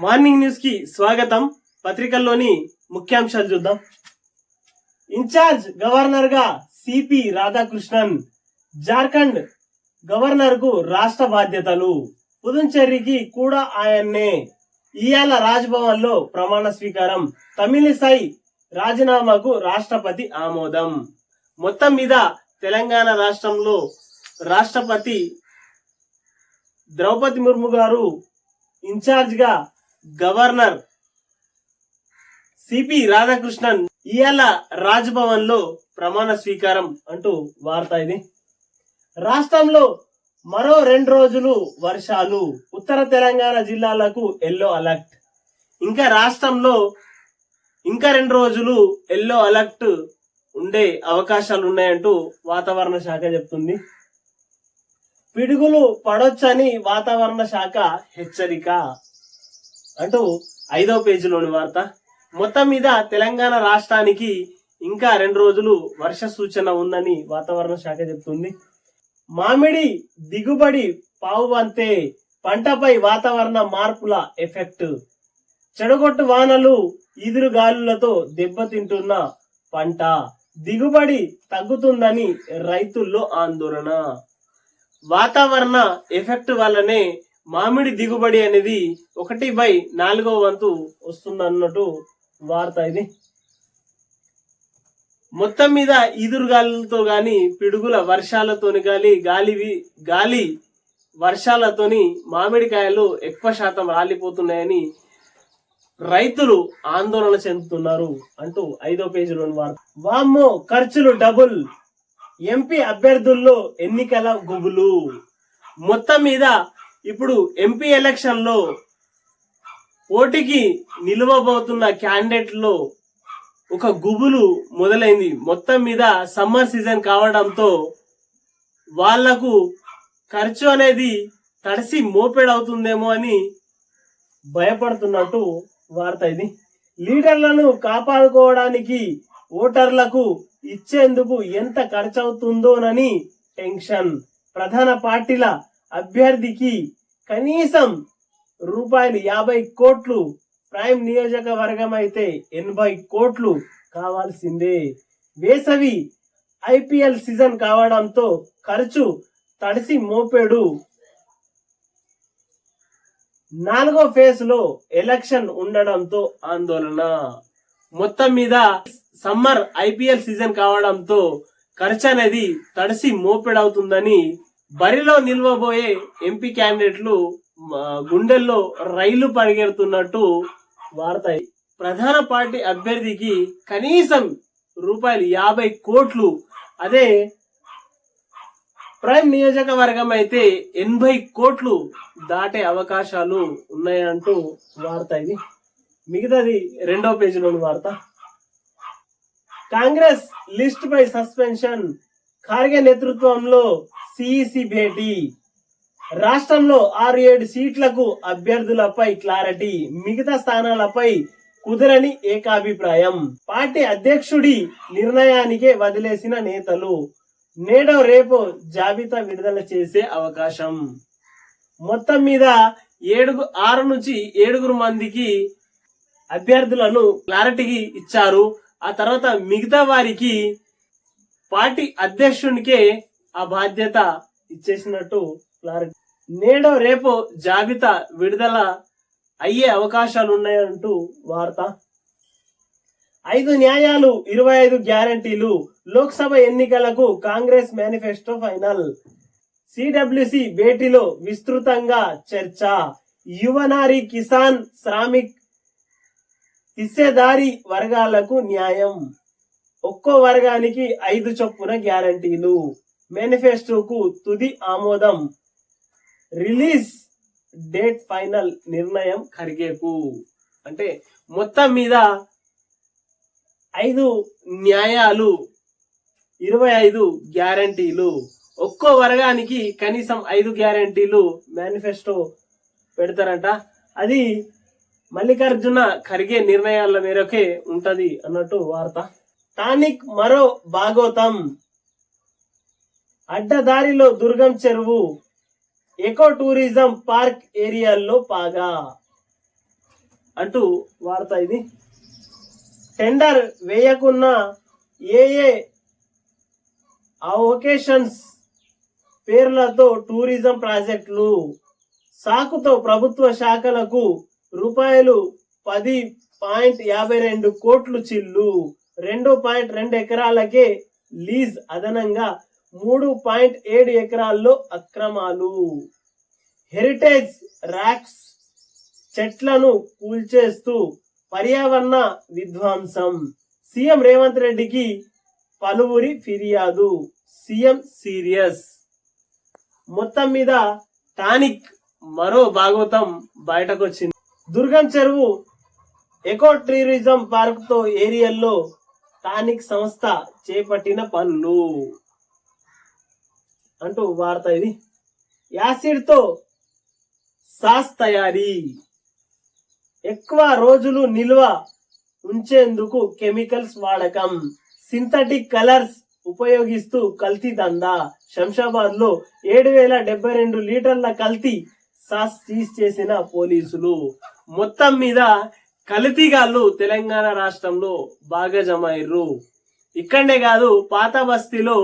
Morning news కి స్వాగతం. పత్రికల్లోని ముఖ్యాంశాలు చూద్దాం. ఇన్ఛార్జ్ గవర్నర్ గా సిపి రాధాకృష్ణన్, జార్ఖండ్ గవర్నర్ కు రాష్ట్ర బాధ్యతలు. పుదుచ్చేరికి కూడా ఆయన్నే. ఇయాల రాజ్భవన్ లో ప్రమాణ స్వీకారం. తమిళిసై రాజీనామాకు రాష్ట్రపతి ఆమోదం. మొత్తం మీద తెలంగాణ రాష్ట్రంలో రాష్ట్రపతి ద్రౌపది ముర్ము గారు ఇన్ఛార్జ్ గా గవర్నర్ సిపి రాధాకృష్ణన్ ఇయాల రాజ్భవన్ లో ప్రమాణ స్వీకారం అంటూ వార్త ఇది. రాష్ట్రంలో మరో 2 రోజులు వర్షాలు. ఉత్తర తెలంగాణ జిల్లాలకు ఎల్లో అలర్ట్. ఇంకా రాష్ట్రంలో ఇంకా 2 రోజులు ఎల్లో అలర్ట్ ఉండే అవకాశాలు ఉన్నాయంటూ వాతావరణ శాఖ చెప్తుంది. పిడుగులు పడొచ్చని వాతావరణ శాఖ హెచ్చరిక అంటూ 5వ పేజీలోని వార్త. మొత్తం మీద తెలంగాణ రాష్ట్రానికి ఇంకా 2 రోజులు వర్ష సూచన ఉందని వాతావరణ శాఖ చెప్తుంది. మామిడి దిగుబడి పావువంతే. పంటపై వాతావరణ మార్పుల ఎఫెక్ట్. చెడగొట్టు వానలు, ఈదురుగాలులతో దెబ్బతింటున్న పంట. దిగుబడి తగ్గుతుందని రైతుల్లో ఆందోళన. వాతావరణ ఎఫెక్ట్ వల్లనే మామిడి దిగుబడి అనేది 1/4 వంతు వస్తుందన్నట్టు వార్త ఇది. మొత్తం మీద ఈదురుగాలులతో గాని, పిడుగుల వర్షాలతోని గాలి వర్షాలతోని మామిడికాయలు ఎక్కువ శాతం రాలిపోతున్నాయని రైతులు ఆందోళన చెందుతున్నారు అంటూ 5వ పేజీలోని వార్త. వామ్మో, ఖర్చులు డబుల్. ఎంపీ అభ్యర్థుల్లో ఎన్నికల గుబులు. మొత్తం మీద ఇప్పుడు ఎంపీ ఎలక్షన్ లో పోటీకి నిలవబోతున్న క్యాండిడేట్ లో ఒక గుబులు మొదలైంది. మొత్తం మీద సమ్మర్ సీజన్ కావడంతో వాళ్లకు ఖర్చు అనేది తడిసి మోపెడవుతుందేమో అని భయపడుతున్నట్టు వార్త ఇది. లీడర్లను కాపాడుకోవడానికి ఓటర్లకు ఇచ్చేందుకు ఎంత ఖర్చవుతుందోనని టెన్షన్. ప్రధాన పార్టీల అభ్యర్థికి కనీసం ₹50 కోట్లు, ప్రైమ్ నియోజకవర్గం అయితే 80 కోట్లు కావాల్సిందే. వేసవి ఐపీఎల్ సీజన్ కావడంతో ఖర్చు తడిసి మోపెడు. 4వ ఫేజ్ లో ఎలక్షన్ ఉండడంతో ఆందోళన. మొత్తం మీద సమ్మర్ ఐపీఎల్ సీజన్ కావడంతో ఖర్చు అనేది తడిసి మోపెడవుతుందని బరిలో నిల్వబోయే ఎంపీ క్యాండిడేట్లు గుండెల్లో రైలు పరిగెడుతున్నట్టు వార్త. ప్రధాన పార్టీ అభ్యర్థికి కనీసం ₹50 కోట్లు, అదే ప్రైమ్ నియోజకవర్గం అయితే 80 కోట్లు దాటే అవకాశాలు ఉన్నాయంటూ వార్త ఇది. మిగతాది 2వ పేజీలోని వార్త. కాంగ్రెస్ లిస్ట్ పై సస్పెన్షన్. ఖార్గే నేతృత్వంలో సిఇసి భేటీ. రాష్ట్రంలో 6-7 సీట్లకు అభ్యర్థులపై క్లారిటీ. మిగతా స్థానాలపై కుదరని ఏకాభిప్రాయం. పార్టీ అధ్యక్షుడి నిర్ణయానికే వదిలేసిన నేతలు. నేడో రేపో జాబితా విడుదల చేసే అవకాశం. మొత్తం మీద 6 నుంచి 7 మందికి అభ్యర్థులను క్లారిటీకి ఇచ్చారు. ఆ తర్వాత మిగతా వారికి పార్టీ అధ్యక్షునికే ఆ బాధ్యత ఇచ్చేసినట్టు క్లారిటీ. నేడో రేపో జాబితా విడుదల అయ్యే అవకాశాలు ఉన్నాయంటూ వార్త. 5 న్యాయాలు, 25 గ్యారంటీలు. లోక్సభ ఎన్నికలకు కాంగ్రెస్ మేనిఫెస్టో ఫైనల్. సిడబ్ల్యూసి భేటీలో విస్తృతంగా చర్చ. యువనారి, కిసాన్, శ్రామిక్, హిస్సేదారీ వర్గాలకు న్యాయం. ఒక్కో వర్గానికి 5 చొప్పున గ్యారంటీలు. మేనిఫెస్టోకు తుది ఆమోదం. Release date final. నిర్ణయం ఖర్గేకు. అంటే మొత్తం మీద 5 న్యాయాలు, 25 గ్యారంటీలు. ఒక్కో వర్గానికి కనీసం 5 గ్యారంటీలు మేనిఫెస్టో పెడతారంట. అది మల్లికార్జున ఖర్గే నిర్ణయాల మేరకే ఉంటది అన్నట్టు వార్త. టానిక్ మరో భాగోతం. అడ్డదారిలో దుర్గం చెరువు. ఎకో టూరిజం పార్క్ ఏరియాల్లో పాగా. అంటూ వార్త ఇది. టెండర్ వేయకున్న ఏ అవొకేషన్స్ పేర్లతో టూరిజం ప్రాజెక్టులు సాకుతో ప్రభుత్వ శాఖలకు రూపాయలు 10.52 కోట్లు చిల్లు. 2.2 ఎకరాలకే లీజ్ అదనంగా 3.7 ఎకరాల్లో అక్రమాలు. హెరిటేజ్ ర్యాక్స్ చెట్లను కూల్చేస్తూ పర్యావరణ విధ్వంసం. సీఎం రేవంత్ రెడ్డికి పలువురి ఫిర్యాదు. CM serious. మొత్తం మీద టానిక్ మరో భాగవతం బయటకు వచ్చింది. దుర్గం చెరువు ఎకో టూరిజం పార్క్ తో ఏరియాల్లో టానిక్ సంస్థ చేపట్టిన పనులు అంటూ వార్త ఇది. యాసిడ్ తో సాస్ తయారీ. ఎక్కువ రోజులు నిల్వ ఉంచేందుకు కెమికల్స్ వాడకం. సింథటిక్ కలర్స్ ఉపయోగిస్తూ కల్తీ దందా. శంషాబాద్ లో 7,072 లీటర్ల కల్తీ సాస్ సీజ్ చేసిన పోలీసులు. మొత్తం మీద కల్తీగాళ్ళు తెలంగాణ రాష్ట్రంలో బాగా జమైర్రు. ఇక్కడనే కాదు, పాత బస్తీలో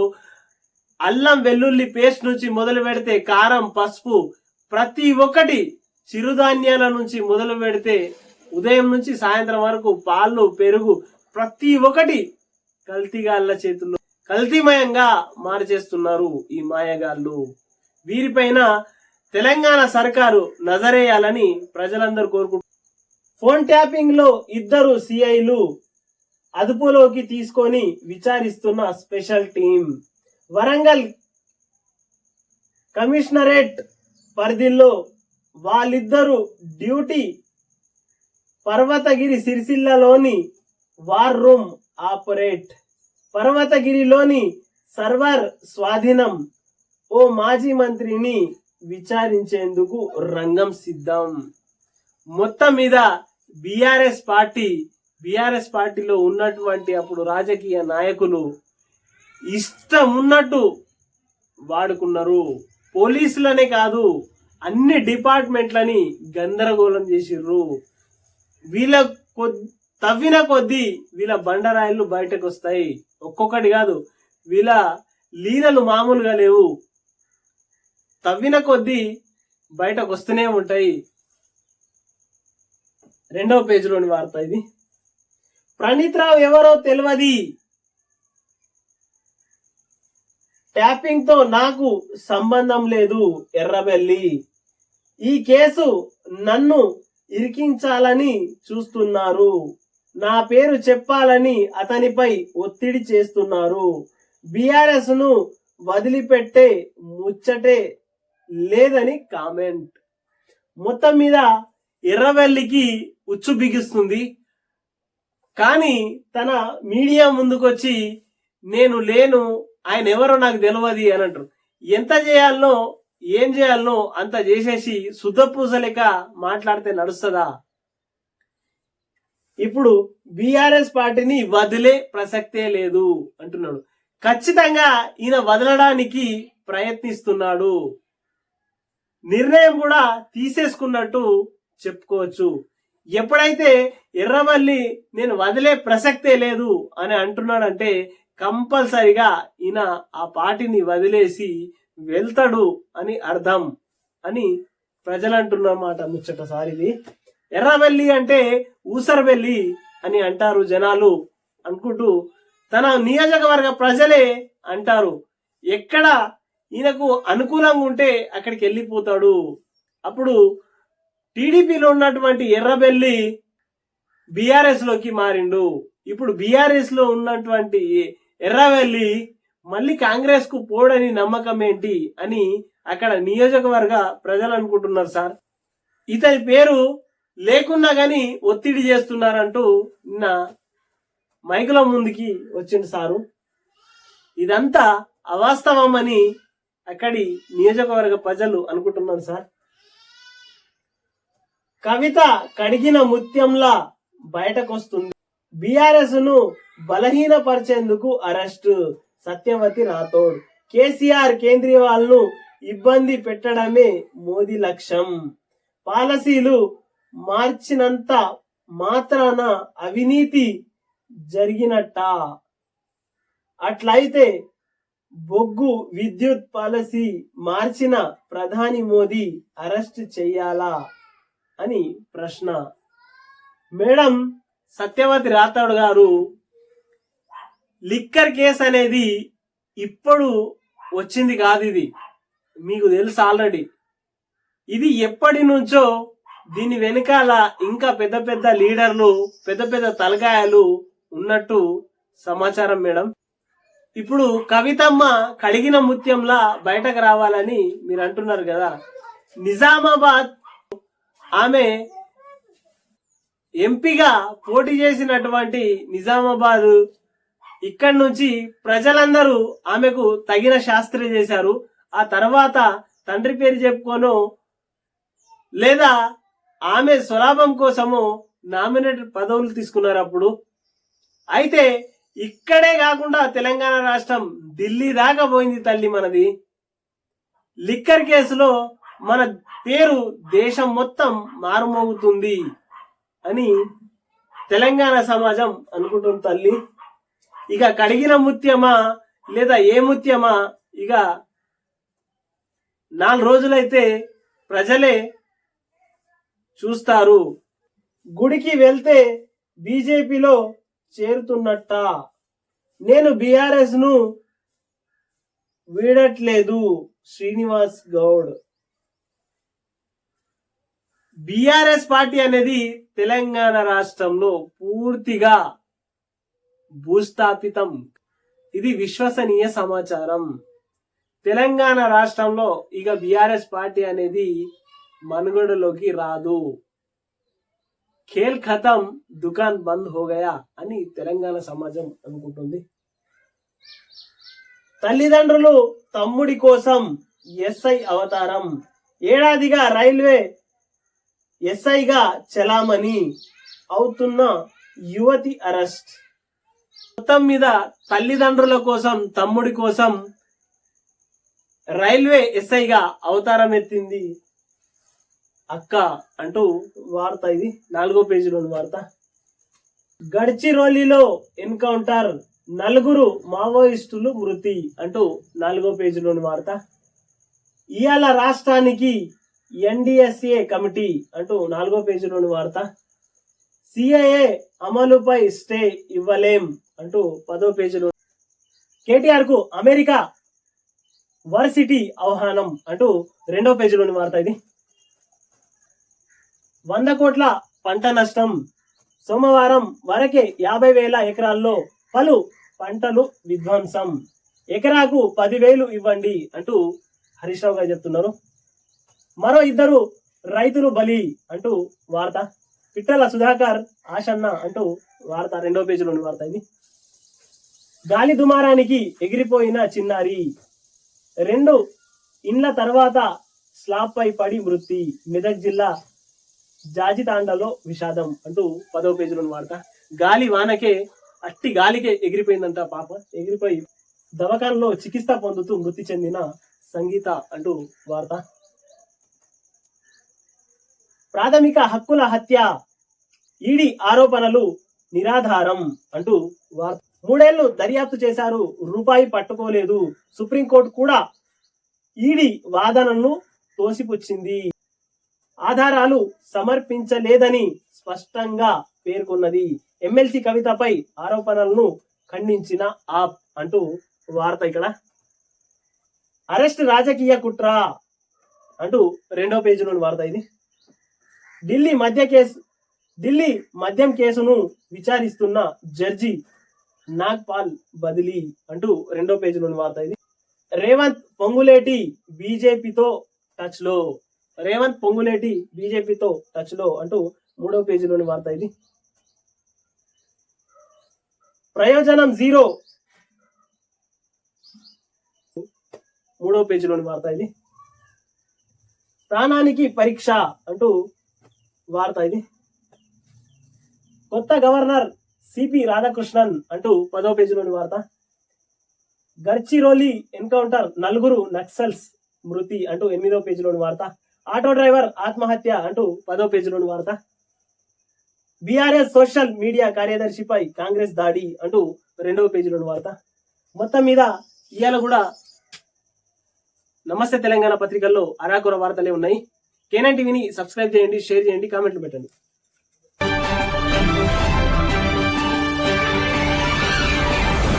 అల్లం వెల్లుల్లి పేస్ట్ నుంచి మొదలు పెడితే కారం, పసుపు, ప్రతి ఒక్కటి చిరుధాన్యాల నుంచి మొదలు పెడితే ఉదయం నుంచి సాయంత్రం వరకు పాలు, పెరుగు, ప్రతి ఒక్కటి కల్తీగాళ్ళ చేతుల్లో కల్తీమయంగా మార్చేస్తున్నారు ఈ మాయగాళ్ళు. వీరిపైన తెలంగాణ సర్కారు నజరేయాలని ప్రజలందరూ కోరుకుంటున్నారు. ఫోన్ ట్యాపింగ్ లో 2 సిఐలు అదుపులోకి తీసుకొని విచారిస్తున్న స్పెషల్ టీం. వరంగల్ కమిషనరేట్ పరిధిలో వాళ్ళిద్దరూ డ్యూటీ. పర్వతగిరి సిరిసిల్లలోని వార్ రూమ్ ఆపరేట్. పర్వతగిరిలోని సర్వర్ స్వాధీనం. ఓ మాజీ మంత్రిని విచారించేందుకు రంగం సిద్ధం. మొత్తం మీద బీఆర్ఎస్ పార్టీలో ఉన్నటువంటి అప్పుడు రాజకీయ నాయకులు ఇష్టం ఉన్నట్టు వాడుకున్నారు. పోలీసులనే కాదు, అన్ని డిపార్ట్మెంట్లని గందరగోళం చేసిర్రు. వీళ్ళ తవ్విన కొద్దీ వీళ్ళ బండరాయిలు బయటకు వస్తాయి. ఒక్కొక్కటి కాదు, వీళ్ళ లీలలు మామూలుగా లేవు. తవ్విన కొద్దీ బయటకు వస్తూనే ఉంటాయి. 2వ పేజీలోని వార్త ఇది. ప్రణీత్ రావు ఎవరో తెలియదు. ట్యాపింగ్ తో నాకు సంబంధం లేదు. ఎర్రబెల్లి. ఈ కేసు నన్ను ఇరికించాలని చూస్తున్నారు. నా పేరు చెప్పాలని అతనిపై ఒత్తిడి చేస్తున్నారు. బీఆర్ఎస్ ను వదిలిపెట్టే ముచ్చటే లేదని కామెంట్. మొత్తం మీద ఎర్రవెల్లికి ఉచ్చు బిగిస్తుంది. కానీ తన మీడియా ముందుకొచ్చి నేను లేను, ఆయన ఎవరో నాకు తెలియదు అని అంటారు. ఎంత చేయాలనో ఏం చేయాలనో అంత చేసేసి శుద్ధపూసలేక మాట్లాడితే నడుస్తుందా? ఇప్పుడు బీఆర్ఎస్ పార్టీని వదిలే ప్రసక్తే లేదు అంటున్నాడు. ఖచ్చితంగా ఈయన వదలడానికి ప్రయత్నిస్తున్నాడు. నిర్ణయం కూడా తీసేసుకున్నట్టు చెప్పుకోవచ్చు. ఎప్పుడైతే ఎర్రవల్లి నేను వదిలే ప్రసక్తే లేదు అని అంటున్నాడంటే కంపల్సరిగా ఈయన ఆ పార్టీని వదిలేసి వెళ్తాడు అని అర్థం అని ప్రజలు అంటున్నమాట. ముచ్చటసారిది. ఎర్రవెల్లి అంటే ఊసరవెల్లి అని అంటారు జనాలు అనుకుంటూ తన నియోజకవర్గ ప్రజలే అంటారు. ఎక్కడ ఈయనకు అనుకూలంగా ఉంటే అక్కడికి వెళ్ళిపోతాడు. అప్పుడు టీడీపీలో ఉన్నటువంటి ఎర్రబెల్లి బీఆర్ఎస్ లోకి మారిండు. ఇప్పుడు బీఆర్ఎస్ లో ఉన్నటువంటి ఎర్రవెల్లి మళ్ళీ కాంగ్రెస్ కు పోడని నమ్మకం ఏంటి అని అక్కడ నియోజకవర్గ ప్రజలు అనుకుంటున్నారు. సార్, ఇతని పేరు లేకున్నా గాని ఒత్తిడి చేస్తున్నారంటూ నిన్న మైకుల ముందుకి వచ్చిండు సారు. ఇదంతా అవాస్తవం అని అక్కడి నియోజకవర్గ ప్రజలు అనుకుంటున్నారు. సార్, కవిత కడిగిన ముత్యంలా బయటకొస్తుంది. బీఆర్ఎస్ ను బలహీనపరిచేందుకు అరెస్టు. సత్యవతి రాథోడ్. కేసీఆర్ కేంద్రీవాళ్లను ఇబ్బంది పెట్టడమే మోదీ లక్ష్యం. పాలసీలు మార్చినంత మాత్రాన అవినీతి జరిగినట్ట? అట్లయితే బొగ్గు విద్యుత్ పాలసీ మార్చిన ప్రధాని మోదీ అరెస్ట్ చెయ్యాలా అని ప్రశ్న. మేడం సత్యవతి రాథోడ్ గారు, లిక్కర్ కేసు అనేది ఇప్పుడు వచ్చింది కాదు, ఇది మీకు తెలుసు ఆల్రెడీ. ఇది ఎప్పటి నుంచో దీని వెనకాల ఇంకా పెద్ద పెద్ద లీడర్లు, పెద్ద పెద్ద తలకాయలు ఉన్నట్టు సమాచారం మేడం. ఇప్పుడు కవితమ్మ కడిగిన ముత్యంలా బయటకు రావాలని మీరు అంటున్నారు కదా. నిజామాబాద్ ఆమె ఎంపీగా పోటీ చేసినటువంటి నిజామాబాద్, ఇక్కడి నుంచి ప్రజలందరూ ఆమెకు తగిన శాస్త్రి చేశారు. ఆ తర్వాత తండ్రి పేరు చెప్పుకోను లేదా ఆమె స్వలాభం కోసము నామినేటెడ్ పదవులు తీసుకున్నారు అప్పుడు. అయితే ఇక్కడే కాకుండా తెలంగాణ రాష్ట్రం ఢిల్లీ దాకా పోయింది తల్లి మనది. లిక్కర్ కేసులో మన పేరు దేశం మొత్తం మారుమోగుతుంది అని తెలంగాణ సమాజం అనుకుంటుంది తల్లి. ఇక కడిగిన ముత్యమా లేదా ఏ ముత్యమా, ఇక 4 రోజులైతే ప్రజలే చూస్తారు. గుడికి వెళ్తే బీజేపీలో చేరుతున్నట్ట? నేను బీఆర్ఎస్ ను వీడట్లేదు. శ్రీనివాస్ గౌడ్. బీఆర్ఎస్ పార్టీ అనేది తెలంగాణ రాష్ట్రంలో పూర్తిగా భూస్థాపితం. ఇది విశ్వసనీయ సమాచారం. తెలంగాణ రాష్ట్రంలో ఇక బీఆర్ఎస్ పార్టీ అనేది మనుగడలోకి రాదు. ఖేల్ ఖతం, దుకాన్ బంద్ హో గయా అని తెలంగాణ సమాజం అనుకుంటుంది. తల్లిదండ్రులు తమ్ముడి కోసం ఎస్ఐ అవతారం. ఏడాదిగా రైల్వే ఎస్ఐగా చలామణి అవుతున్న యువతి అరెస్ట్. మొత్తం మీద తల్లిదండ్రుల కోసం, తమ్ముడి కోసం రైల్వే ఎస్ఐగా అవతారం ఎత్తింది అక్క అంటూ వార్త. ఇది 4వ పేజీలోని వార్త. గడ్చిరోలిలో ఎన్కౌంటర్, 4 మావోయిస్టులు మృతి అంటూ 4వ పేజీలోని వార్త. ఇయాల రాష్ట్రానికి ఎన్డీఎస్ఏ కమిటీ అంటూ 4వ పేజీలోని వార్త. సిఏఏ అమలుపై స్టే ఇవ్వలేం అంటూ 10వ పేజీలో. కేటీఆర్ కు అమెరికా వర్సిటీ ఆహ్వానం అంటూ 2వ పేజీలోని వార్త. ఇది 100 కోట్ల పంట నష్టం. సోమవారం వరకే 50,000 ఎకరాల్లో పలు పంటలు విధ్వంసం. ఎకరాకు 10,000 ఇవ్వండి అంటూ హరీష్ రావు గారు చెప్తున్నారు. మరో 2 రైతులు బలి అంటూ వార్త. పిట్టల సుధాకర్ ఆశన్న అంటూ వార్త 2వ పేజీలోని వార్త. ఇది గాలి దుమారానికి ఎగిరిపోయిన చిన్నారి. 2 ఇండ్ల తర్వాత స్లాబ్ పై పడి మృతి. మెదక్ జిల్లా జాజితాండలో విషాదం అంటూ 10వ పేజీలోని వార్త. గాలి వానకే, అట్టి గాలికే ఎగిరిపోయిందంట పాప. ఎగిరిపోయి దవాఖానలో చికిత్స పొందుతూ మృతి చెందిన సంగీత అంటూ వార్త. ప్రాథమిక హక్కుల హత్య, ఈడీ ఆరోపణలు నిరాధారం అంటూ వార్త. 3 ఏళ్లు దర్యాప్తు చేశారు, రూపాయి పట్టుకోలేదు. సుప్రీంకోర్టు కూడా ఈడీ వాదనను తోసిపుచ్చింది. ఆధారాలు సమర్పించలేదని స్పష్టంగా పేర్కొన్నది. ఎమ్మెల్సీ కవితపై ఆరోపణలను ఖండించిన ఆప్ అంటూ వార్త. ఇక్కడ అరెస్ట్ రాజకీయ కుట్ర అంటూ 2వ పేజీలోని వార్త. ఇది ఢిల్లీ మద్యం కేసును విచారిస్తున్న జడ్జి నాగ్పాల్ బదిలీ అంటూ 2వ పేజీలోని వార్త. ఇది రేవంత్ పొంగులేటి బీజేపీతో టచ్ లో. రేవంత్ పొంగులేటి బీజేపీతో టచ్ లో అంటూ 3వ పేజీలోని వార్త. ఇది ప్రయోజనం జీరో, 3వ పేజీలోని వార్త. ఇది ప్రాణానికి పరీక్ష అంటూ వార్త. ఇది కొత్త గవర్నర్ సిపి రాధాకృష్ణన్ అంటూ 10వ పేజీలోని వార్త. గడ్చిరోలి ఎన్కౌంటర్, 4 నక్సల్స్ మృతి అంటూ 8వ పేజీలోని వార్త. ఆటో డ్రైవర్ ఆత్మహత్య అంటూ 10వ పేజీలోని వార్త. బీఆర్ఎస్ సోషల్ మీడియా కార్యదర్శిపై కాంగ్రెస్ దాడి అంటూ 2వ పేజీలోని వార్త. మొత్తం మీద ఇవాళ కూడా నమస్తే తెలంగాణ పత్రికల్లో అరాకుర వార్తలే ఉన్నాయి. కేనైన్ టీవీని సబ్స్క్రైబ్ చేయండి, షేర్ చేయండి, కామెంట్లు పెట్టండి.